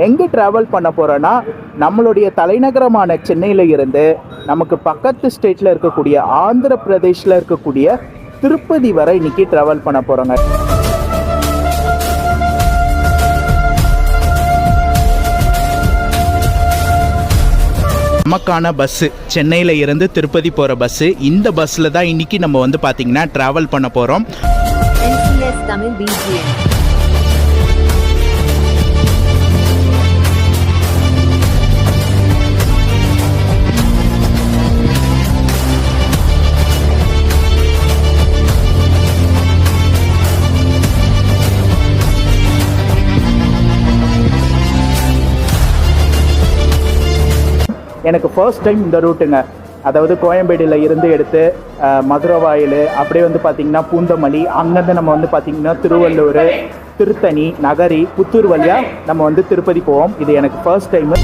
எங்கே ட்ராவல் பண்ண போகிறோன்னா நம்மளுடைய தலைநகரமான சென்னையில் இருந்து நமக்கு பக்கத்து ஸ்டேட்டில் இருக்கக்கூடிய ஆந்திர பிரதேஷில் இருக்கக்கூடிய திருப்பதி வரை இன்றைக்கி ட்ராவல் பண்ண போகிறோங்க. நமக்கான பஸ்ஸு சென்னையில் இருந்து திருப்பதி போகிற பஸ்ஸு. இந்த பஸ்ஸில் தான் இன்றைக்கி நம்ம வந்து பார்த்திங்கன்னா ட்ராவல் பண்ண போகிறோம். எனக்கு ஃபர்ஸ்ட் டைம் இந்த ரூட்டுங்க. அதாவது கோயம்பேடில் இருந்து எடுத்து மதுரவாயில் அப்படியே வந்து பார்த்திங்கன்னா பூந்தமல்லி, அங்கேருந்து நம்ம வந்து பார்த்திங்கன்னா திருவள்ளூர், திருத்தணி, நகரி, புத்தூர் வழியாக நம்ம வந்து திருப்பதி போவோம். இது எனக்கு ஃபர்ஸ்ட் டைமு.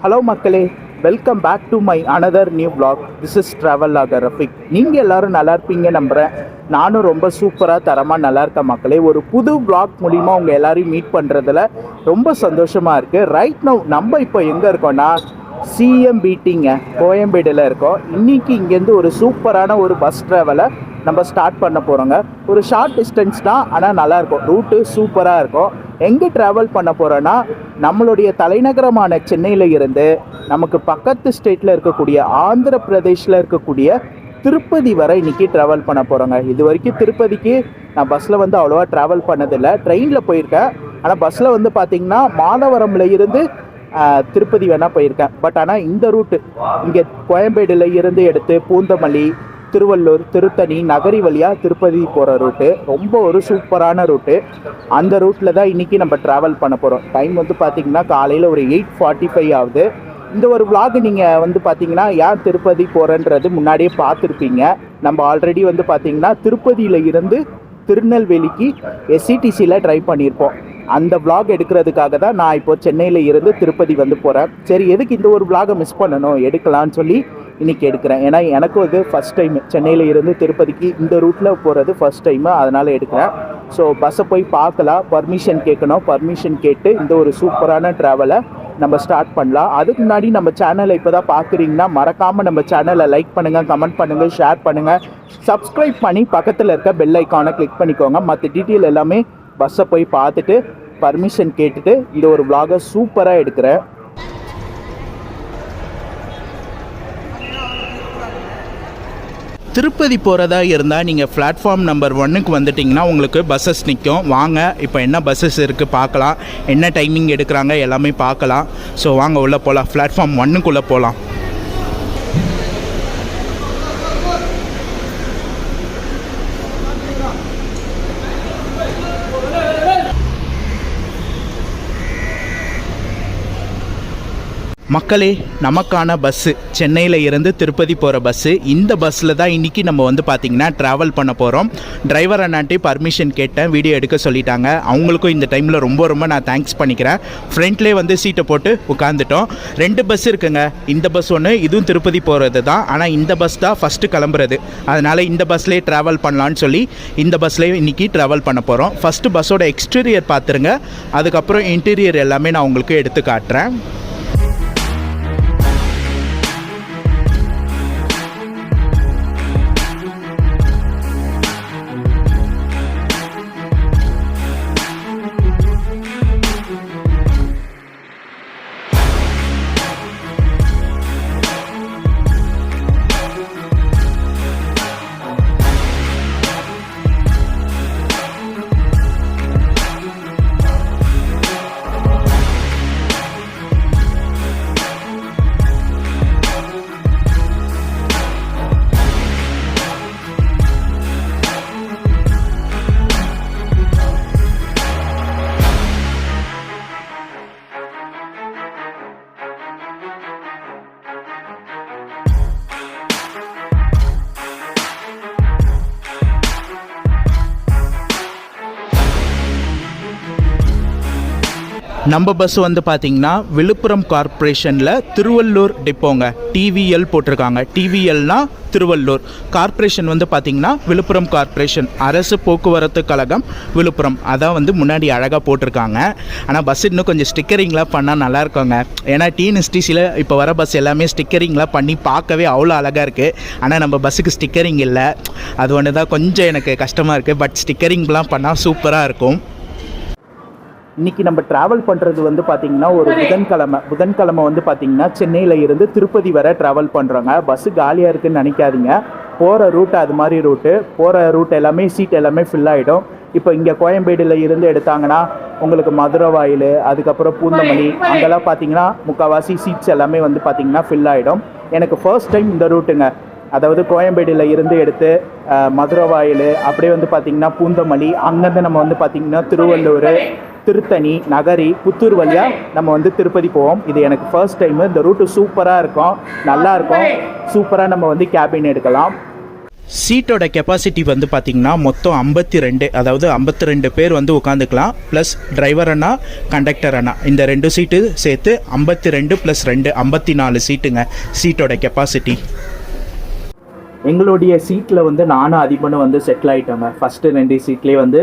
ஹலோ மக்களே, welcome back to my another new vlog. This is travel logger Rafiq. நீங்கள் எல்லோரும் நல்லா இருப்பீங்க நம்புகிறேன். நானும் ரொம்ப சூப்பராக தரமாக நல்லா இருக்கேன் மக்களே. ஒரு புது vlog மூலிமா உங்கள் எல்லோரையும் மீட் பண்ணுறதுல ரொம்ப சந்தோஷமாக இருக்குது. ரைட் நவ் நம்ம இப்போ எங்கே இருக்கோன்னா சிஎம்பிடிங்க, கோயம்பேடில் இருக்கோம். இன்றைக்கி இங்கேருந்து ஒரு சூப்பரான ஒரு பஸ் ட்ராவலை நம்ம ஸ்டார்ட் பண்ண போகிறோங்க. ஒரு ஷார்ட் டிஸ்டன்ஸ் தான், ஆனால் நல்லாயிருக்கும். ரூட்டு சூப்பராக இருக்கும். எங்கே ட்ராவல் பண்ண போகிறோன்னா நம்மளுடைய தலைநகரமான சென்னையில் இருந்து நமக்கு பக்கத்து ஸ்டேட்டில் இருக்கக்கூடிய ஆந்திர பிரதேஷில் இருக்கக்கூடிய திருப்பதி வரை இன்றைக்கி ட்ராவல் பண்ண போகிறோங்க. இது வரைக்கும் திருப்பதிக்கு நான் பஸ்ஸில் வந்து அவ்வளோவா ட்ராவல் பண்ணதில்லை. ட்ரெயினில் போயிருக்கேன். ஆனால் பஸ்ஸில் வந்து பார்த்திங்கன்னா மாதவரமில் இருந்து திருப்பதி வேணால் போயிருக்கேன். பட் ஆனால் இந்த ரூட்டு இங்கே கோயம்பேடில் இருந்து எடுத்து பூந்தமல்லி, திருவள்ளூர், திருத்தணி, நகரி வழியாக திருப்பதி போகிற ரூட்டு ரொம்ப ஒரு சூப்பரான ரூட்டு. அந்த ரூட்டில் தான் இன்றைக்கி நம்ம ட்ராவல் பண்ண போகிறோம். டைம் வந்து பார்த்திங்கன்னா காலையில் ஒரு 8:45 ஆகுது. இந்த ஒரு vlog நீங்கள் வந்து பார்த்திங்கன்னா ஏன் திருப்பதி போகிறேன்றது முன்னாடியே பார்த்துருப்பீங்க. நம்ம ஆல்ரெடி வந்து பார்த்திங்கன்னா திருப்பதியில் இருந்து திருநெல்வேலிக்கு எஸ்சிடிசியில் ட்ரை பண்ணியிருப்போம். அந்த vlog எடுக்கிறதுக்காக தான் நான் இப்போது சென்னையில் இருந்து திருப்பதி வந்து போகிறேன். சரி, எதுக்கு இந்த ஒரு vlog மிஸ் பண்ணணும், எடுக்கலான்னு சொல்லி இன்றைக்கி எடுக்கிறேன். ஏன்னா எனக்கும் இது ஃபஸ்ட் டைம் சென்னையில் இருந்து திருப்பதிக்கு இந்த ரூட்டில் போகிறது ஃபஸ்ட் டைமு, அதனால் எடுக்கிறேன். ஸோ பஸ்ஸை போய் பார்க்கலாம், பர்மிஷன் கேட்கணும். பர்மிஷன் கேட்டு இந்த ஒரு சூப்பரான ட்ராவலை நம்ம ஸ்டார்ட் பண்ணலாம். அதுக்கு முன்னாடி நம்ம சேனலை இப்போ தான் பார்க்குறீங்கன்னா மறக்காமல் நம்ம சேனலை லைக் பண்ணுங்கள், கமெண்ட் பண்ணுங்கள், ஷேர் பண்ணுங்கள், சப்ஸ்கிரைப் பண்ணி பக்கத்தில் இருக்க பெல் ஐக்கானை கிளிக் பண்ணிக்கோங்க. மற்ற டீட்டெயில் எல்லாமே பஸ்ஸை போய் பார்த்துட்டு பர்மிஷன் கேட்டுட்டு இந்த ஒரு vlog-ஐ சூப்பராக எடுக்கிறேன். திருப்பதி போகிறதா இருந்தால் நீங்கள் பிளாட்ஃபார்ம் நம்பர் 1க்கு வந்துட்டிங்கன்னா உங்களுக்கு பஸ்ஸஸ் நிற்கும். வாங்க இப்போ என்ன பஸ்ஸஸ் இருக்குது பார்க்கலாம், என்ன டைமிங் எடுக்கிறாங்க எல்லாமே பார்க்கலாம். ஸோ வாங்க உள்ளே போகலாம், பிளாட்ஃபார்ம் 1க்குள்ளே போகலாம். மக்களே, நமக்கான பஸ்ஸு சென்னையில் இருந்து திருப்பதி போகிற பஸ்ஸு. இந்த பஸ்ஸில் தான் இன்றைக்கி நம்ம வந்து பார்த்திங்கன்னா ட்ராவல் பண்ண போகிறோம். டிரைவர் அண்ணாட்டி பர்மிஷன் கேட்டேன், வீடியோ எடுக்க சொல்லிட்டாங்க. அவங்களுக்கும் இந்த டைமில் ரொம்ப நான் தேங்க்ஸ் பண்ணிக்கிறேன். ஃப்ரண்ட்லேயே வந்து சீட்டை போட்டு உட்காந்துட்டோம். 2 பஸ் இருக்குங்க. இந்த பஸ் ஒன்று, இதுவும் திருப்பதி போகிறது தான். ஆனால் இந்த பஸ் தான் ஃபஸ்ட்டு கிளம்புறது. அதனால் இந்த பஸ்லேயே ட்ராவல் பண்ணலான்னு சொல்லி இந்த பஸ்லேயே இன்றைக்கி ட்ராவல் பண்ண போகிறோம். ஃபஸ்ட்டு பஸ்ஸோட எக்ஸ்டீரியர் பார்த்துருங்க, அதுக்கப்புறம் இன்டீரியர் எல்லாமே நான் உங்களுக்கு எடுத்து காட்டுறேன். நம்ம பஸ் வந்து பார்த்திங்கன்னா விழுப்புரம் கார்ப்பரேஷனில் திருவள்ளூர் டிப்போங்க. டிவிஎல் போட்டிருக்காங்க. டிவிஎல்னா திருவள்ளூர், கார்ப்பரேஷன் வந்து பார்த்திங்கன்னா விழுப்புரம் கார்ப்பரேஷன், அரசு போக்குவரத்து கழகம் விழுப்புரம். அதான் வந்து முன்னாடி அழகாக போட்டிருக்காங்க. ஆனால் பஸ் இன்னும் கொஞ்சம் ஸ்டிக்கரிங்லாம் பண்ணால் நல்லாயிருக்குங்க. ஏன்னா டிஎன்எஸ்டிசியில் இப்போ வர பஸ் எல்லாமே ஸ்டிக்கரிங்லாம் பண்ணி பார்க்கவே அவ்வளோ அழகாக இருக்குது. ஆனால் நம்ம பஸ்ஸுக்கு ஸ்டிக்கரிங் இல்லை. அது ஒன்று தான் கொஞ்சம் எனக்கு கஷ்டமாக இருக்குது. பட் ஸ்டிக்கரிங்லாம் பண்ணால் சூப்பராக இருக்கும். இன்றைக்கி நம்ம ட்ராவல் பண்ணுறது வந்து பார்த்திங்கன்னா ஒரு புதன்கிழமை வந்து பார்த்திங்கன்னா சென்னையில் இருந்து திருப்பதி வரை ட்ராவல் பண்ணுறோங்க. பஸ்ஸு காலியாக இருக்குதுன்னு நினைக்காதீங்க. போகிற ரூட்டு அது மாதிரி போகிற ரூட் எல்லாமே சீட் எல்லாமே ஃபில் ஆகிடும். இப்போ இங்கே கோயம்பேடில் இருந்து எடுத்தாங்கன்னா உங்களுக்கு மதுரை வாயில், அதுக்கப்புறம் பூந்தமல்லி, அங்கெல்லாம் பார்த்திங்கன்னா முக்கால்வாசி சீட்ஸ் எல்லாமே வந்து பார்த்திங்கன்னா ஃபில் ஆகிடும். எனக்கு ஃபர்ஸ்ட் டைம் இந்த ரூட்டுங்க. அதாவது கோயம்பேடில் இருந்து எடுத்து மதுரை வாயில், அப்படியே வந்து பார்த்திங்கன்னா பூந்தமல்லி, அங்கேருந்து நம்ம வந்து பார்த்திங்கன்னா திருவள்ளூர், திருத்தணி, நகரி, புத்தூர் வழியாக நம்ம வந்து திருப்பதி போவோம். இது எனக்கு ஃபர்ஸ்ட் டைமு. இந்த ரூட்டு சூப்பராக இருக்கும், நல்லாயிருக்கும். சூப்பராக நம்ம வந்து கேபின் எடுக்கலாம். சீட்டோட கெப்பாசிட்டி வந்து பார்த்திங்கன்னா மொத்தம் 52, அதாவது 52 பேர் வந்து உட்காந்துக்கலாம். ப்ளஸ் டிரைவர் அண்ணா, கண்டக்டர் அண்ணா, இந்த 2 சீட்டு சேர்த்து 52 + 2 54 சீட்டுங்க சீட்டோட கெப்பாசிட்டி. எங்களுடைய சீட்டில் வந்து நானும் அதிபனும் வந்து செட்டில் ஆகிட்டோங்க. ஃபஸ்ட்டு 2 சீட்லேயே வந்து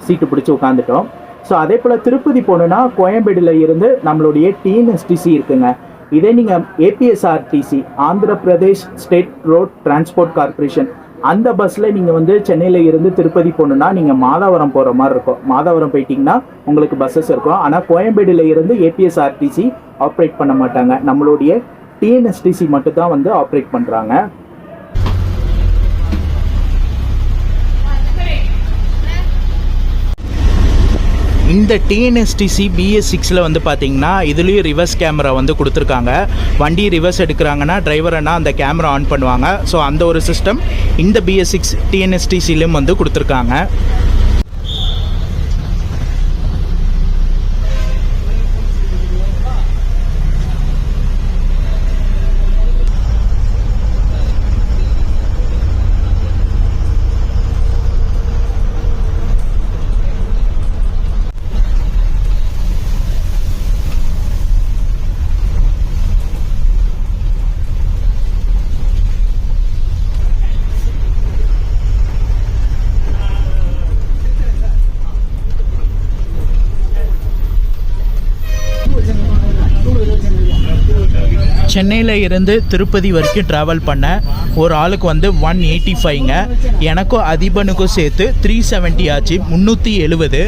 சீட்டு பிடிச்சி உட்காந்துட்டோம். ஸோ அதே போல் திருப்பதி போகணுன்னா கோயம்பேடில் இருந்து நம்மளுடைய டிஎன்எஸ்டிசி இருக்குங்க. இதே நீங்கள் APSRTC, Andhra Pradesh state road transport corporation, அந்த பஸ்ஸில் நீங்கள் வந்து சென்னையில் இருந்து திருப்பதி போகணுன்னா நீங்கள் மாதாவரம் போகிற மாதிரி இருக்கும். மாதாவரம் போயிட்டிங்கன்னா உங்களுக்கு பஸ்ஸஸ் இருக்கும். ஆனால் கோயம்பேடில் இருந்து ஏபிஎஸ்ஆர்டிசி ஆப்ரேட் பண்ண மாட்டாங்க. நம்மளுடைய டிஎன்எஸ்டிசி மட்டும் தான் வந்து ஆப்ரேட் பண்ணுறாங்க. இந்த டிஎன்எஸ்டிசி BS6 வந்து பார்த்திங்கன்னா இதுலேயும் ரிவர்ஸ் கேமரா வந்து கொடுத்துருக்காங்க. வண்டி ரிவர்ஸ் எடுக்கிறாங்கன்னா டிரைவர்னா அந்த கேமரா ஆன் பண்ணுவாங்க. ஸோ அந்த ஒரு சிஸ்டம் இந்த BS6 டிஎன்எஸ்டிசிலையும் வந்து கொடுத்துருக்காங்க. சென்னையில் இருந்து திருப்பதி வரைக்கும் ட்ராவல் பண்ண ஒரு ஆளுக்கு வந்து 185ங்க. எனக்கும் அதிபனுக்கும் சேர்த்து 370 ஆச்சு, 370.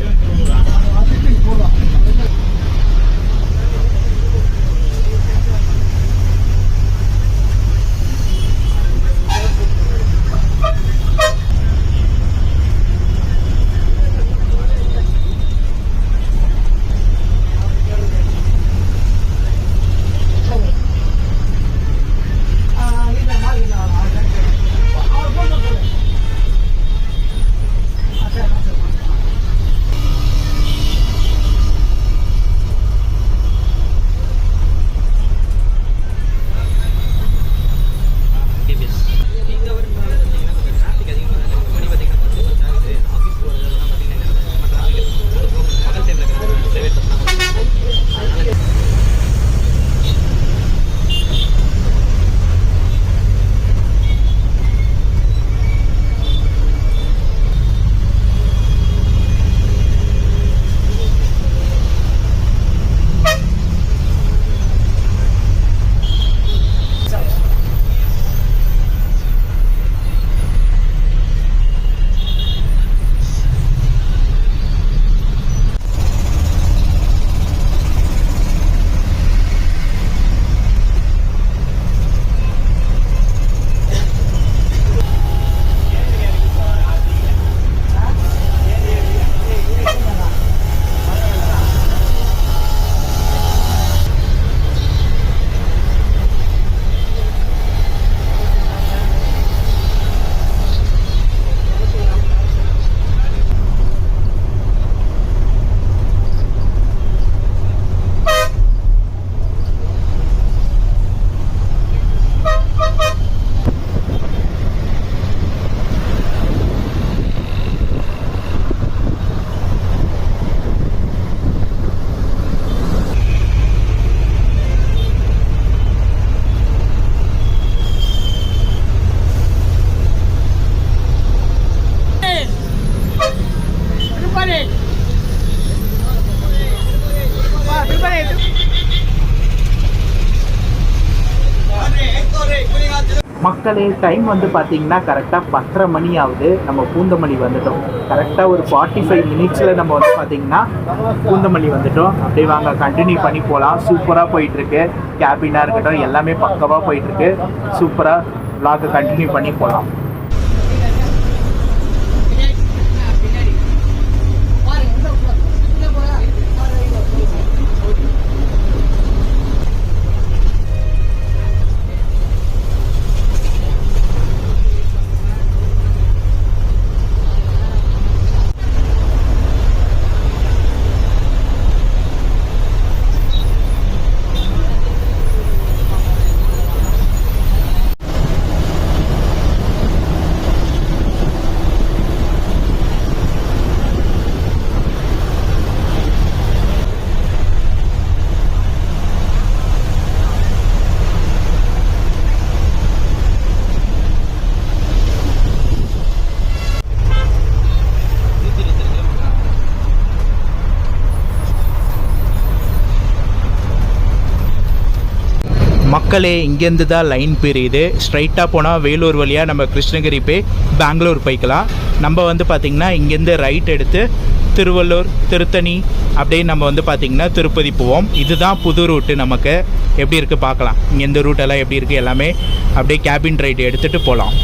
மக்களே டைம் வந்து பார்த்தீங்கன்னா கரெக்டாக 10:30 மணி ஆகுது. நம்ம பூந்தமல்லி வந்துட்டோம். கரெக்டாக ஒரு 45 மினிட்ஸில் நம்ம வந்து பார்த்தீங்கன்னா பூந்தமல்லி வந்துட்டோம். அப்படியே வாங்க கண்டினியூ பண்ணி போகலாம். சூப்பராக போயிட்டுருக்கு. கேபினாக இருக்கட்டும் எல்லாமே பக்கவாக போயிட்டுருக்கு. சூப்பராக vlog கண்டினியூ பண்ணி போகலாம். மக்களே இங்கேருந்து தான் லைன் பிரியுது. ஸ்ட்ரைட்டாக போனால் வேலூர் வழியாக நம்ம கிருஷ்ணகிரி போய் பெங்களூர் போய்க்கலாம். நம்ம வந்து பார்த்திங்கன்னா இங்கேருந்து ரைட் எடுத்து திருவள்ளூர் திருத்தணி அப்படியே நம்ம வந்து பார்த்திங்கன்னா திருப்பதி போவோம். இதுதான் புது ரூட்டு. நமக்கு எப்படி இருக்குது பார்க்கலாம். இங்கே இந்த ரூட்டெல்லாம் எப்படி இருக்குது எல்லாமே அப்படியே கேபின் ரைடு எடுத்துகிட்டு போகலாம்.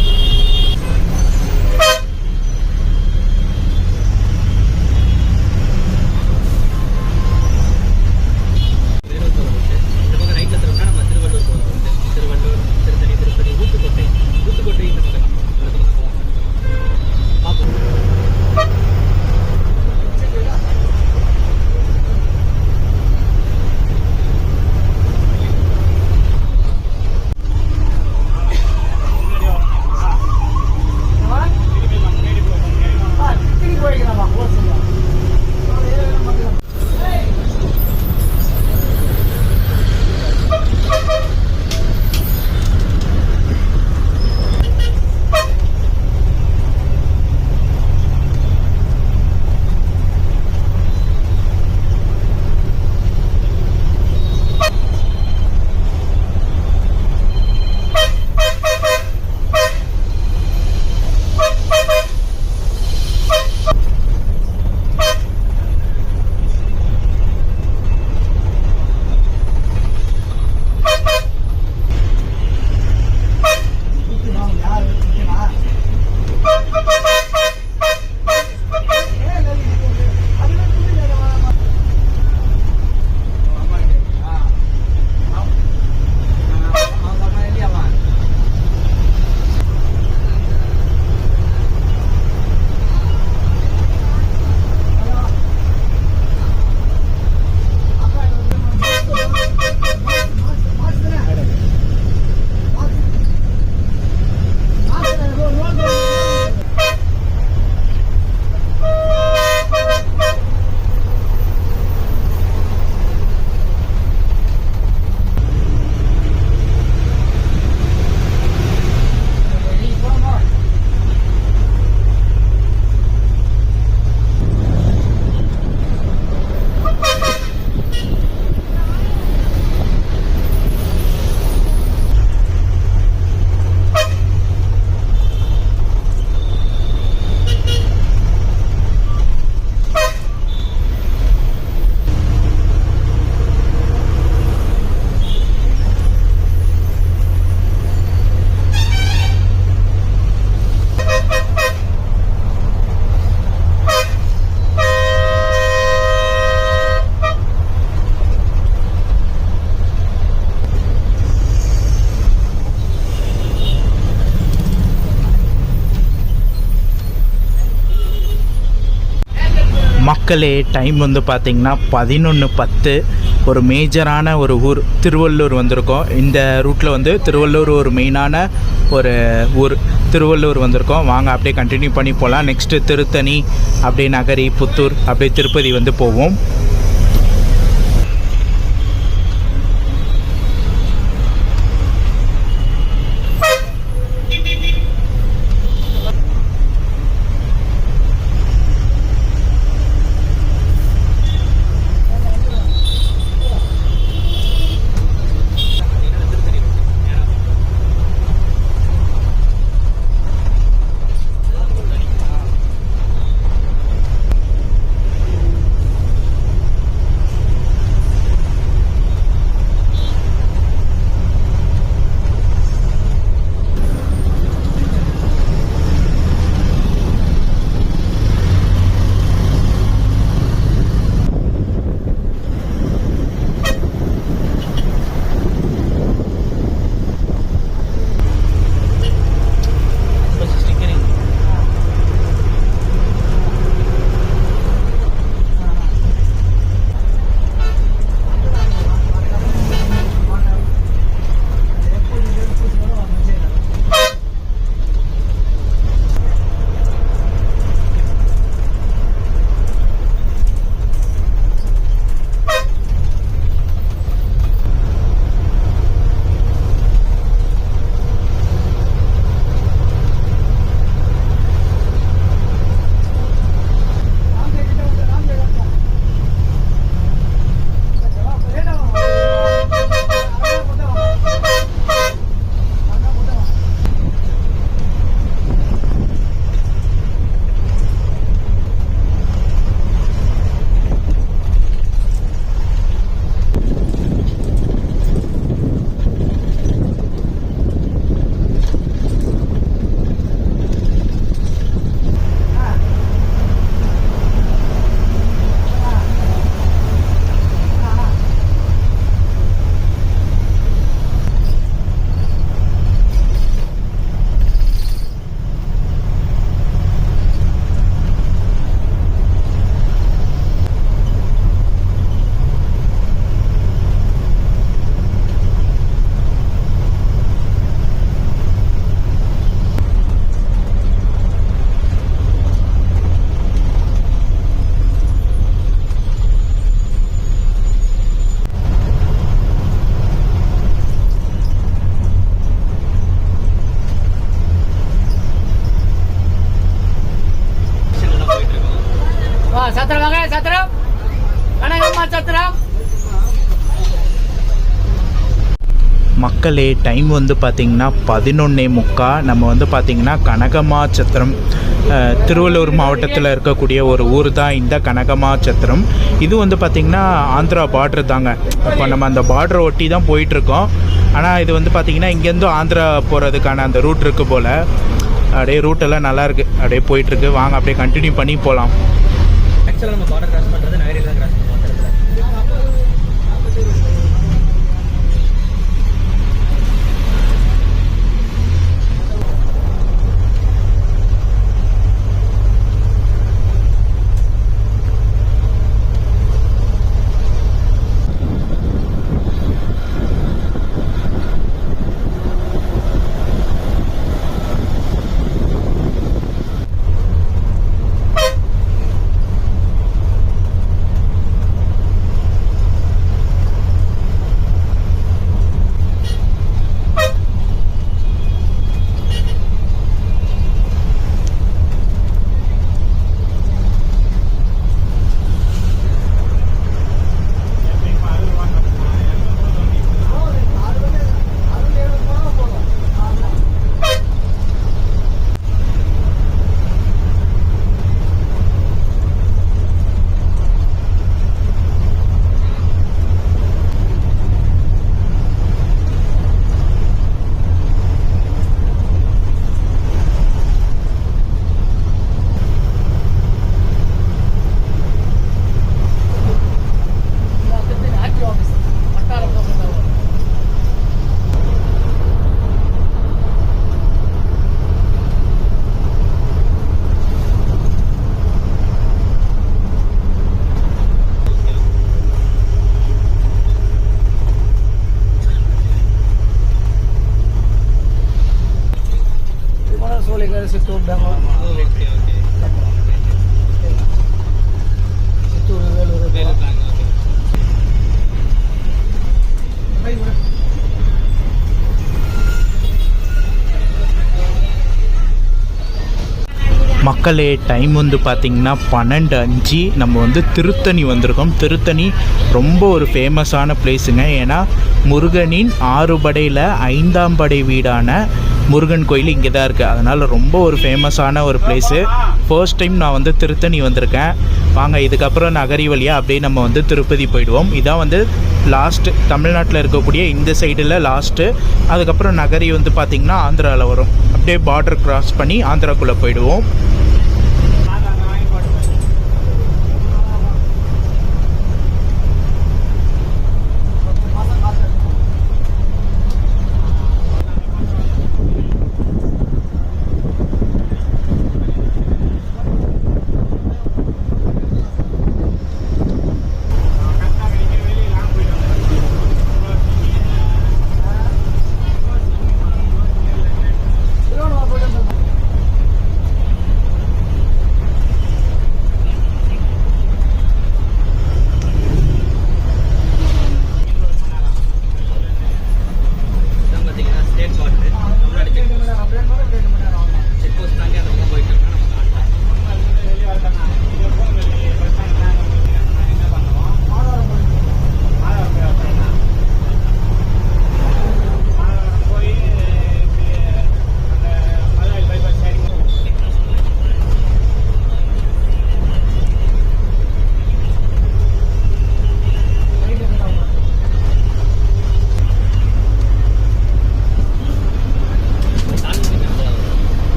மக்களே டைம் வந்து பார்த்திங்கன்னா 11:10. ஒரு மேஜரான ஒரு ஊர் திருவள்ளூர் வந்திருக்கோம். இந்த ரூட்டில் வந்து திருவள்ளூர் ஒரு மெயினான ஒரு ஊர். திருவள்ளூர் வந்திருக்கோம். வாங்க அப்படியே கண்டினியூ பண்ணி போகலாம். நெக்ஸ்ட்டு திருத்தணி, அப்படியே நகரி, புத்தூர், அப்படியே திருப்பதி வந்து போவோம். மக்களே டைம் வந்து பார்த்திங்கன்னா 11:45. நம்ம வந்து பார்த்திங்கன்னா கனகமாச்சத்திரம், திருவள்ளூர் மாவட்டத்தில் இருக்கக்கூடிய ஒரு ஊர் தான் இந்த கனகமாச்சத்திரம். இது வந்து பார்த்திங்கன்னா ஆந்திரா பார்டர் தாங்க. இப்போ நம்ம அந்த பார்டரை ஒட்டி தான் போயிட்டுருக்கோம். ஆனால் இது வந்து பார்த்திங்கன்னா இங்கேருந்து ஆந்திரா போகிறதுக்கான அந்த ரூட் இருக்குது போல். அப்படியே ரூட்டெல்லாம் நல்லாயிருக்கு, அப்படியே போயிட்டுருக்கு. வாங்க அப்படியே கண்டினியூ பண்ணி போகலாம். ஆக்சுவலாக நம்ம பார்டர் கிராஸ் பண்ணுறது நகரில் தான் கிராஸ் பண்ணுவோம். Situ Bangun. Situ Velur. மக்களே டைம் வந்து பார்த்திங்கன்னா 12:05. நம்ம வந்து திருத்தணி வந்திருக்கோம். திருத்தணி ரொம்ப ஒரு ஃபேமஸான பிளேஸுங்க. ஏன்னா முருகனின் 6 படையில் 5ஆம் படை வீடான முருகன் கோயில் இங்கே தான் இருக்குது. அதனால் ரொம்ப ஒரு ஃபேமஸான ஒரு பிளேஸு. ஃபர்ஸ்ட் டைம் நான் வந்து திருத்தணி வந்திருக்கேன். வாங்க இதுக்கப்புறம் நகரி வழியாக அப்படியே நம்ம வந்து திருப்பதி போயிடுவோம். இதான் வந்து லாஸ்ட்டு தமிழ்நாட்டில் இருக்கக்கூடிய இந்த சைடில் லாஸ்ட்டு. அதுக்கப்புறம் நகரி வந்து பார்த்திங்கன்னா ஆந்திராவில் வரும். அப்படியே பார்டர் கிராஸ் பண்ணி ஆந்திராக்குள்ளே போயிடுவோம்.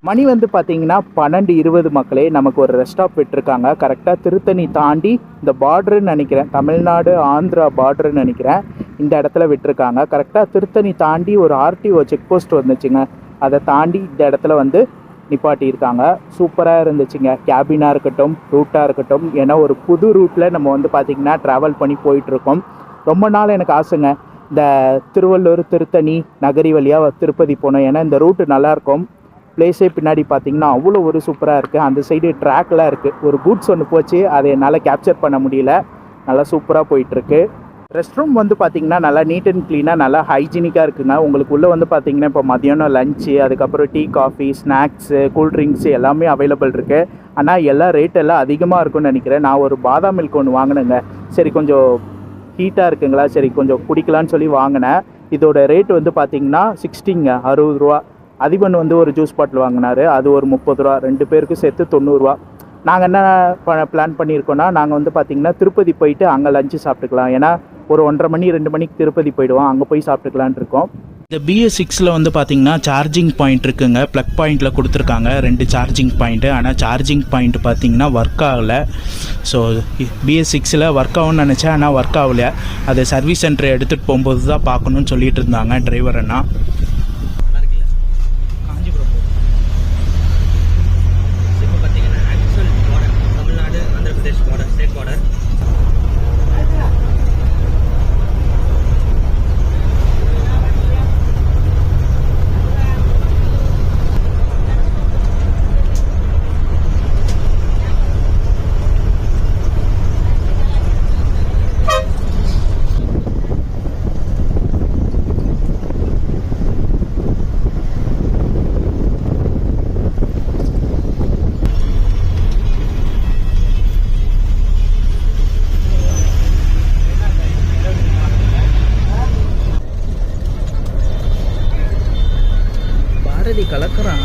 மணி வந்து பார்த்தீங்கன்னா 12:20 மக்களே. நமக்கு ஒரு ரெஸ்ட் ஸ்டாப் விட்டுருக்காங்க. கரெக்டாக திருத்தணி தாண்டி இந்த பார்டருன்னு நினைக்கிறேன், தமிழ்நாடு ஆந்திரா பார்டருன்னு நினைக்கிறேன், இந்த இடத்துல விட்டுருக்காங்க. கரெக்டாக திருத்தணி தாண்டி ஒரு ஆர்டிஓ செக் போஸ்ட் வந்துச்சுங்க. அதை தாண்டி இந்த இடத்துல வந்து நிப்பாட்டியிருக்காங்க. சூப்பராக இருந்துச்சுங்க. கேபினாக இருக்கட்டும், ரூட்டாக இருக்கட்டும். ஏன்னா ஒரு புது ரூட்டில் நம்ம வந்து பார்த்திங்கன்னா ட்ராவல் பண்ணி போயிட்டுருக்கோம். ரொம்ப நாள் எனக்கு ஆசைங்க இந்த திருவள்ளூர் திருத்தணி நகரி வழியாக திருப்பதி போனோம். ஏன்னா இந்த ரூட்டு நல்லாயிருக்கும். பிளேஸே பின்னாடி பார்த்திங்கன்னா அவ்வளோ ஒரு சூப்பராக இருக்குது. அந்த சைடு ட்ராக்லாம் இருக்குது. ஒரு கூட்ஸ் ஒன்று போச்சு, அதை என்னால் கேப்சர் பண்ண முடியல. நல்லா சூப்பராக போயிட்டுருக்கு. ரெஸ்ட் ரூம் வந்து பார்த்திங்கன்னா நல்லா நீட் அண்ட் க்ளீனாக நல்லா ஹைஜீனிக்காக இருக்குங்க. உங்களுக்கு உள்ளே வந்து பார்த்திங்கன்னா இப்போ மதியானம் லஞ்சு, அதுக்கப்புறம் டீ, காஃபி, ஸ்நாக்ஸு, கூல்ட்ரிங்க்ஸு எல்லாமே அவைலபிள் இருக்குது. ஆனால் எல்லாம் ரேட் எல்லாம் அதிகமாக இருக்கும்னு நினைக்கிறேன். நான் ஒரு பாதாம் மில்க் ஒன்று வாங்கினேங்க. சரி கொஞ்சம் ஹீட்டாக இருக்குங்களா, சரி கொஞ்சம் குடிக்கலான்னு சொல்லி வாங்கினேன். இதோட ரேட் வந்து பார்த்திங்கன்னா 60ங்க, 60 ரூபா. அதிபன் வந்து ஒரு ஜூஸ் பாட்டில் வாங்கினார், அது ஒரு 30 ரூபா. 2 பேருக்கும் சேர்த்து 90 ரூபா. நாங்கள் என்ன பிளான் பண்ணியிருக்கோன்னா, நாங்கள் வந்து பார்த்திங்கன்னா திருப்பதி போயிட்டு அங்கே லஞ்சு சாப்பிட்டுக்கலாம். ஏன்னா ஒரு 1:30 மணி 2 மணிக்கு திருப்பதி போயிடுவோம், அங்கே போய் சாப்பிட்டுக்கலான் இருக்கோம். இந்த BS6ல் வந்து பார்த்திங்கன்னா சார்ஜிங் பாயிண்ட் இருக்குங்க. ப்ளக் பாயிண்டில் கொடுத்துருக்காங்க 2 சார்ஜிங் பாயிண்ட்டு. ஆனால் சார்ஜிங் பாயிண்ட் பார்த்திங்கன்னா ஒர்க் ஆகலை. ஸோ BS6ல் ஒர்க் ஆகும்னு நினச்சேன், ஆனால் ஒர்க் ஆகலை. அது சர்வீஸ் சென்டர் எடுத்துகிட்டு போகும்போது தான் பார்க்கணுன்னு சொல்லிட்டு இருந்தாங்க டிரைவர் அண்ணா. கலக்கிறான்.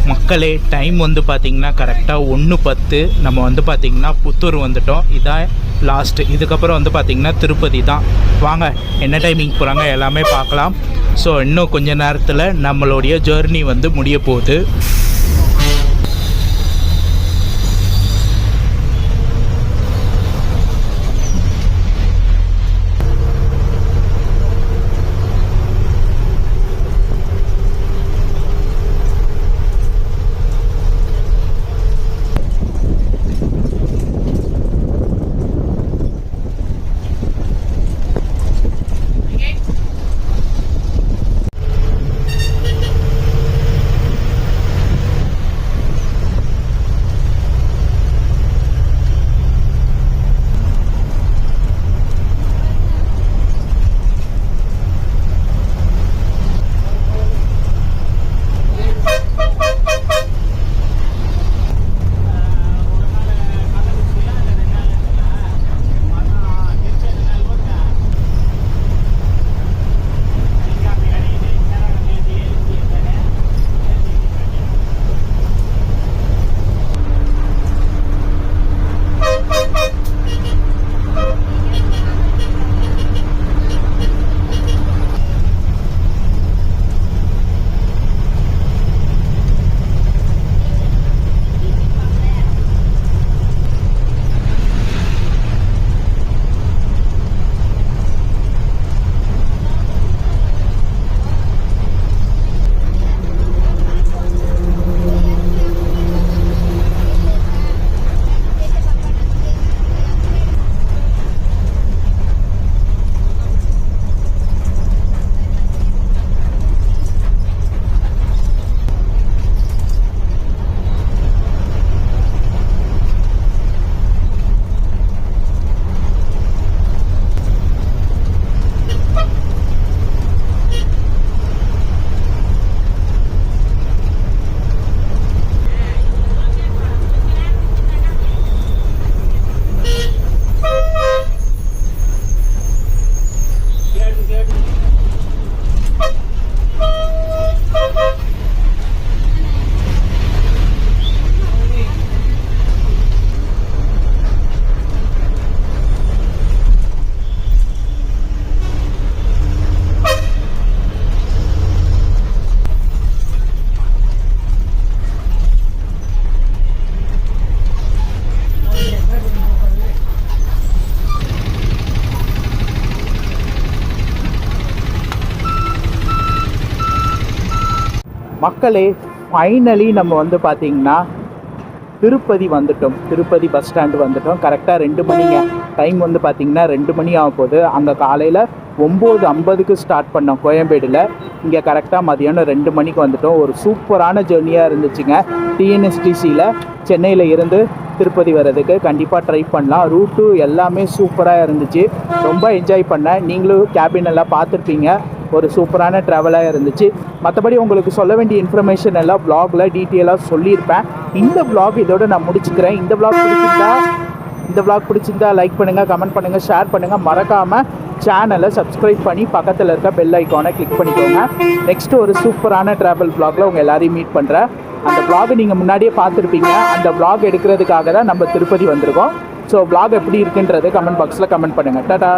மக்களே டைம் வந்து பார்த்திங்கன்னா கரெக்டாக 1:10. நம்ம வந்து பார்த்திங்கன்னா புத்தூர் வந்துட்டோம். இதான் லாஸ்ட்டு. இதுக்கப்புறம் வந்து பார்த்திங்கன்னா திருப்பதி தான். வாங்க என்ன டைமிங் போகிறாங்க எல்லாமே பார்க்கலாம். ஸோ இன்னும் கொஞ்ச நேரத்தில் நம்மளுடைய ஜேர்னி வந்து முடிய போகுது. மக்களே, ஃபைனலி நம்ம வந்து பார்த்திங்கன்னா திருப்பதி வந்துட்டோம். திருப்பதி பஸ் ஸ்டாண்டு வந்துட்டோம். கரெக்டாக 2 மணிங்க. டைம் வந்து பார்த்திங்கன்னா 2 மணி ஆக போகுது. அங்கே காலையில் 9:50க்கு ஸ்டார்ட் பண்ணோம் கோயம்பேடில். இங்கே கரெக்டாக மதியானம் 2 மணிக்கு வந்துட்டோம். ஒரு சூப்பரான ஜேர்னியாக இருந்துச்சுங்க. டிஎன்எஸ்டிசியில் சென்னையில் இருந்து திருப்பதி வர்றதுக்கு கண்டிப்பாக ட்ரை பண்ணலாம். ரூட்டு எல்லாமே சூப்பராக இருந்துச்சு. ரொம்ப என்ஜாய் பண்ணேன். நீங்களும் கேபின் எல்லாம் பார்த்துருப்பீங்க. ஒரு சூப்பரான ட்ராவலாக இருந்துச்சு. மற்றபடி உங்களுக்கு சொல்ல வேண்டிய இன்ஃபர்மேஷன் எல்லாம் வ்ளாகில் டீட்டெயிலாக சொல்லியிருப்பேன். இந்த வ்ளாக் இதோட நான் முடிச்சுக்கிறேன். இந்த வ்ளாக் பிடிச்சிருந்தா லைக் பண்ணுங்கள், கமெண்ட் பண்ணுங்கள், ஷேர் பண்ணுங்கள். மறக்காமல் சேனலை சப்ஸ்கிரைப் பண்ணி பக்கத்தில் இருக்க பெல் ஐக்கானை கிளிக் பண்ணிக்கோங்க. நெக்ஸ்ட்டு ஒரு சூப்பரான ட்ராவல் வ்ளாகில் உங்கள் எல்லாரையும் மீட் பண்ணுறேன். அந்த வ்ளாகை நீங்கள் முன்னாடியே பார்த்துருப்பீங்க. அந்த வ்ளாக் எடுக்கிறதுக்காக தான் நம்ம திருப்பதி வந்திருக்கோம். ஸோ வ்ளாக் எப்படி இருக்குன்றது கமெண்ட் பாக்ஸில் கமெண்ட் பண்ணுங்கள். டாடா.